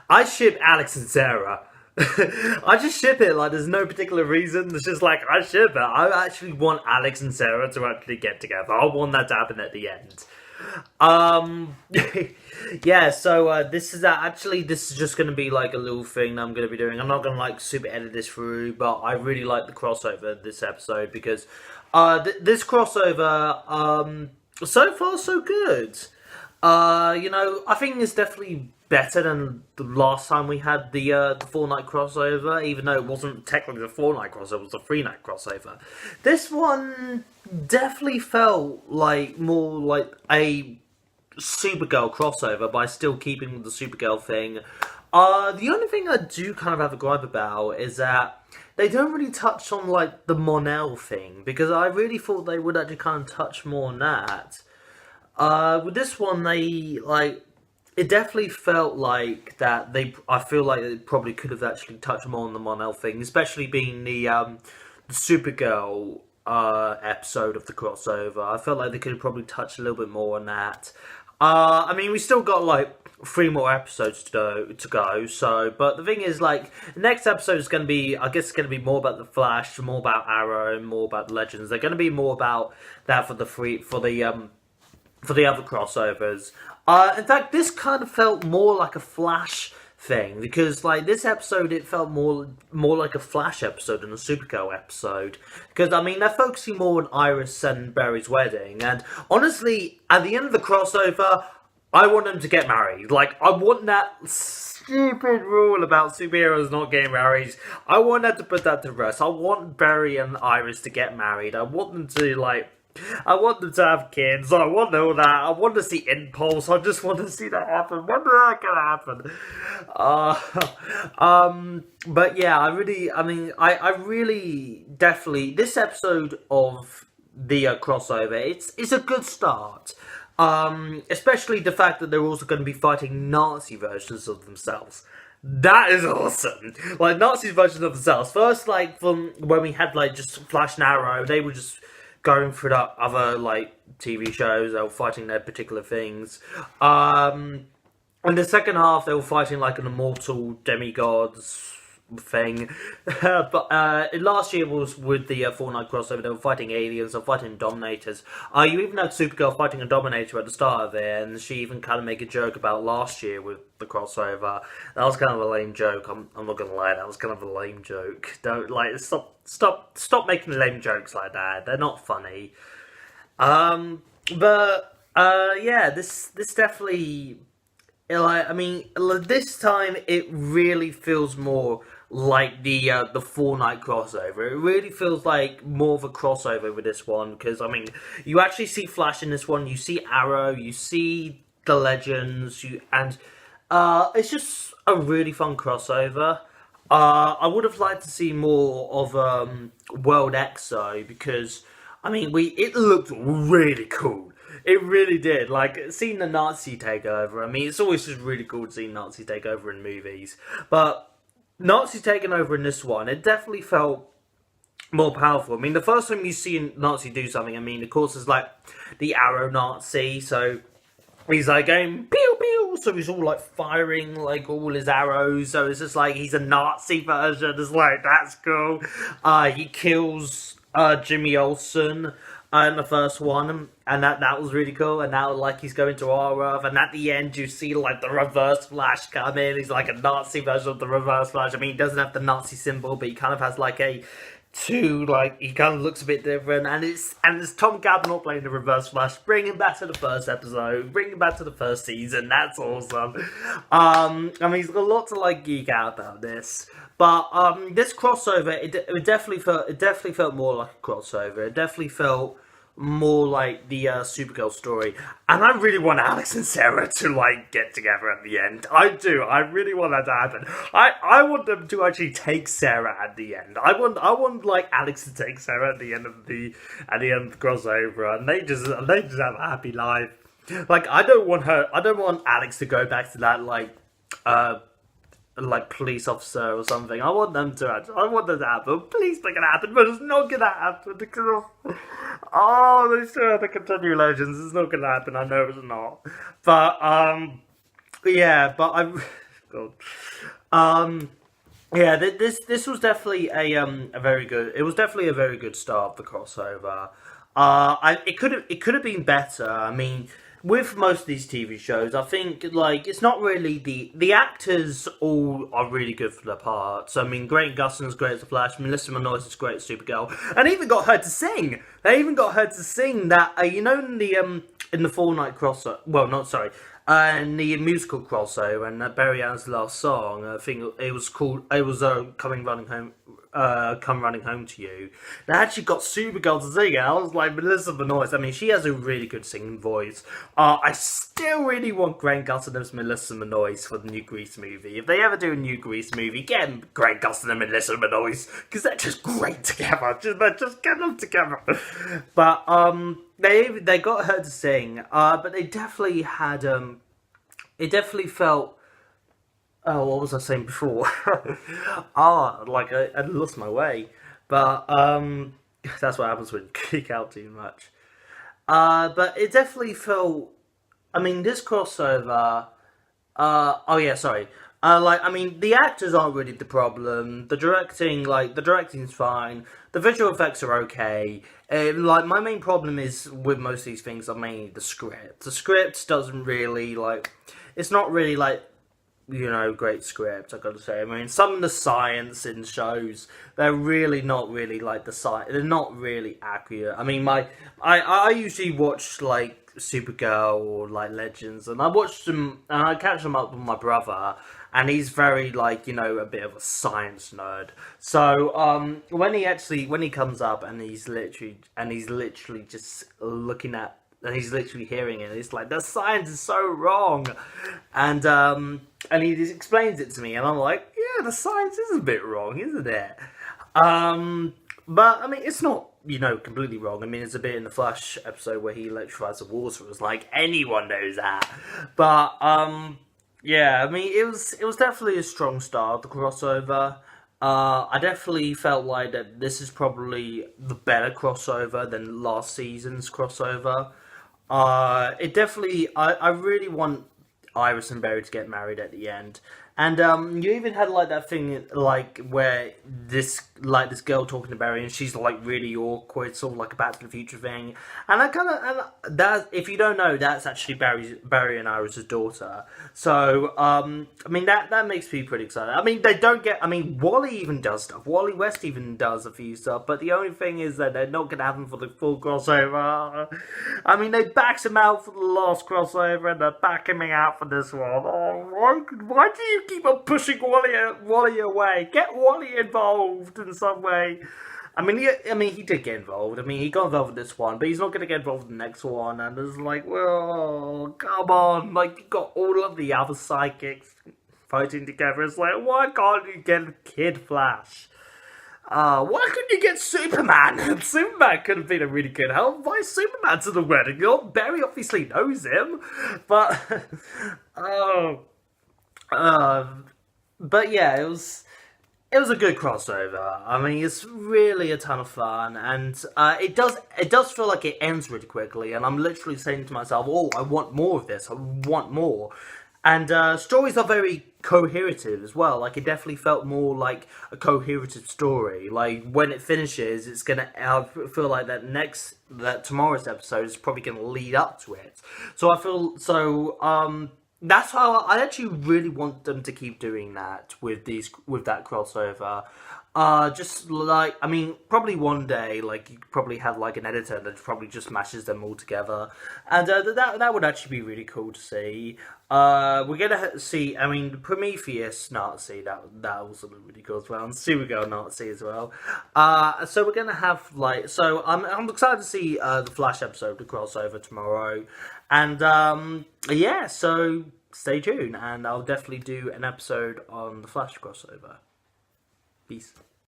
I ship Alex and Sarah. I just ship it, like there's no particular reason. It's just like I ship it. I actually want Alex and Sarah to actually get together. I want that to happen at the end. Um, yeah. So this is just gonna be like a little thing that I'm gonna be doing. I'm not gonna like super edit this through, but I really like the crossover this episode because this crossover so far so good. I think it's definitely better than the last time we had the 4 night crossover, even though it wasn't technically the 4 night crossover, it was the 3 night crossover. This one definitely felt like more like a Supergirl crossover by still keeping with the Supergirl thing. The only thing I do kind of have a gripe about is that they don't really touch on like the Monel thing because I really thought they would actually kind of touch more on that. With this one, they like it definitely felt like that they. I feel like they probably could have actually touched more on the Monel thing, especially being the Supergirl episode of the crossover. I felt like they could have probably touched a little bit more on that. I mean, we still got like 3 more episodes to go. So, but the thing is, like, the next episode is going to be, I guess, it's going to be more about the Flash, more about Arrow, more about the Legends. They're going to be more about that for the other crossovers. In fact, this kind of felt more like a Flash thing because, like, this episode it felt more like a Flash episode than a Supergirl episode. Because I mean, they're focusing more on Iris and Barry's wedding, and honestly, at the end of the crossover, I want them to get married. Like, I want that stupid rule about superheroes not getting married. I want them to put that to rest. I want Barry and Iris to get married. I want them to like I want them to have kids. I want all that. I want to see Impulse. I just want to see that happen. When is that gonna happen? But yeah, I really, definitely, this episode of the crossover, it's a good start. Especially the fact that they're also going to be fighting Nazi versions of themselves. That is awesome. Like Nazi versions of themselves. First, like from when we had like just Flash and Arrow, they were just going through that other like TV shows. They were fighting their particular things. In the second half, they were fighting like an immortal demigods thing. But last year was with the 4 night crossover. They were fighting aliens. They were fighting dominators. You even had Supergirl fighting a dominator at the start of it, and she even kind of made a joke about last year with the crossover. That was kind of a lame joke. I'm not gonna lie. That was kind of a lame joke. Don't like stop making lame jokes like that. They're not funny. But yeah, this definitely like I mean, this time it really feels more like the 4 night crossover. It really feels like more of a crossover with this one because I mean, you actually see Flash in this one. You see Arrow. You see the Legends. It's just a really fun crossover. I would have liked to see more of World Exo because I mean we it looked really cool. It really did. Like seeing the Nazi takeover. I mean, it's always just really cool to see Nazi takeover in movies. But Nazi taking over in this one, it definitely felt more powerful. I mean, the first time you see a Nazi do something, I mean, of course, it's like the Arrow Nazi. So he's like going pew pew, so he's all like firing like all his arrows. So it's just like he's a Nazi version. It's like that's cool. He kills Jimmy Olsen in the first one, and that was really cool. And now like he's going to our Earth, and at the end you see like the Reverse Flash come in. He's like a Nazi version of the Reverse Flash. I mean, he doesn't have the Nazi symbol, but he kind of has like a two, like he kind of looks a bit different, and it's Tom Cavanaugh playing the Reverse Flash, bringing back to the first episode, bringing back to the first season. That's awesome. I mean, he's got a lot to like geek out about this, but this crossover, it definitely felt more like a crossover. It definitely felt more like the Supergirl story, and I really want Alex and Sarah to like get together at the end. I do. I really want that to happen. I want them to actually take Sarah at the end. I want like Alex to take Sarah at the end of the crossover, and they just have a happy life. Like I don't want her. I don't want Alex to go back to that like police officer or something. I want them to happen. Please make it happen, but it's not gonna happen because of they still have to continue Legends. It's not gonna happen. I know it's not. But yeah, but God. Um, yeah, this was definitely a very good. It was definitely a very good start for crossover. It could have been better. I mean, with most of these TV shows, I think like it's not really the actors all are really good for their parts. I mean, Grant Gustin's great as the Flash. Melissa Benoist is great as Supergirl, and even got her to sing. They even got her to sing that. In the Fortnite crossover. Well, not sorry. In the musical crossover and Barry Ann's last song, I think it was called. It was coming running home. Come running home to you. They actually got Supergirl to sing it. I was like Melissa Benoist. I mean, she has a really good singing voice. I still really want Grant Gustin as Melissa Benoist for the new Grease movie. If they ever do a new Grease movie, get Grant Gustin and Melissa Benoist because they're just great together. Just get them together. But they got her to sing. But they definitely had it definitely felt. Oh, what was I saying before? I lost my way. But that's what happens when you geek out too much. But it definitely felt. I mean, this crossover. Oh yeah, sorry. I mean, the actors aren't really the problem. The directing's fine. The visual effects are okay. My main problem is with most of these things are mainly the script. The script doesn't really it's not really great script, I gotta say. I mean, some of the science in shows, they're really not really like the science. They're not really accurate. I mean, I usually watch Supergirl or Legends, and I watch them and I catch them up with my brother, and he's very a bit of a science nerd. So when he comes up and he's literally just looking at. And he's literally hearing it. It's like the science is so wrong, and he just explains it to me, and I'm like, yeah, the science is a bit wrong, isn't it? But I mean, it's not completely wrong. I mean, it's a bit in the Flash episode where he electrifies the water. It was like anyone knows that, but yeah, I mean, it was definitely a strong start. The crossover. I definitely felt like that this is probably the better crossover than last season's crossover. It definitely. I really want Iris and Barry to get married at the end, and you even had that thing where this girl talking to Barry and she's really awkward, sort of like a Back to the Future thing, and I kind of and that if you don't know, that's actually Barry and Iris' daughter. So I mean that makes me pretty excited. I mean they don't get. I mean Wally even does stuff. Wally West even does a few stuff, but the only thing is that they're not gonna have him for the full crossover. I mean they backed him out for the last crossover and they're backing me out for this one. Oh, why do you keep on pushing Wally away? Get Wally involved in some way. He did get involved. I mean, he got involved in this one, but he's not going to get involved in the next one. And it's like, well, come on. You got all of the other psychics fighting together. It's like, why can't you get a Kid Flash? Why couldn't you get Superman? Superman could have been a really good help. Why Superman to the wedding? Barry obviously knows him, but oh, but yeah, it was a good crossover. I mean, it's really a ton of fun, and it does feel like it ends really quickly. And I'm literally saying to myself, "Oh, I want more of this. I want more." And stories are very coherative as well. It definitely felt more like a coherative story. When it finishes, it's gonna. I feel like that tomorrow's episode is probably gonna lead up to it. So I feel so. That's how I actually really want them to keep doing that with that crossover. Probably one day, you could probably have an editor that probably just mashes them all together, and that would actually be really cool to see. We're gonna see. I mean, Prometheus Nazi that also looked really cool as well, and Supergirl Nazi as well. So we're gonna have so I'm excited to see the Flash episode, the crossover tomorrow, and yeah. So stay tuned, and I'll definitely do an episode on the Flash crossover. Peace.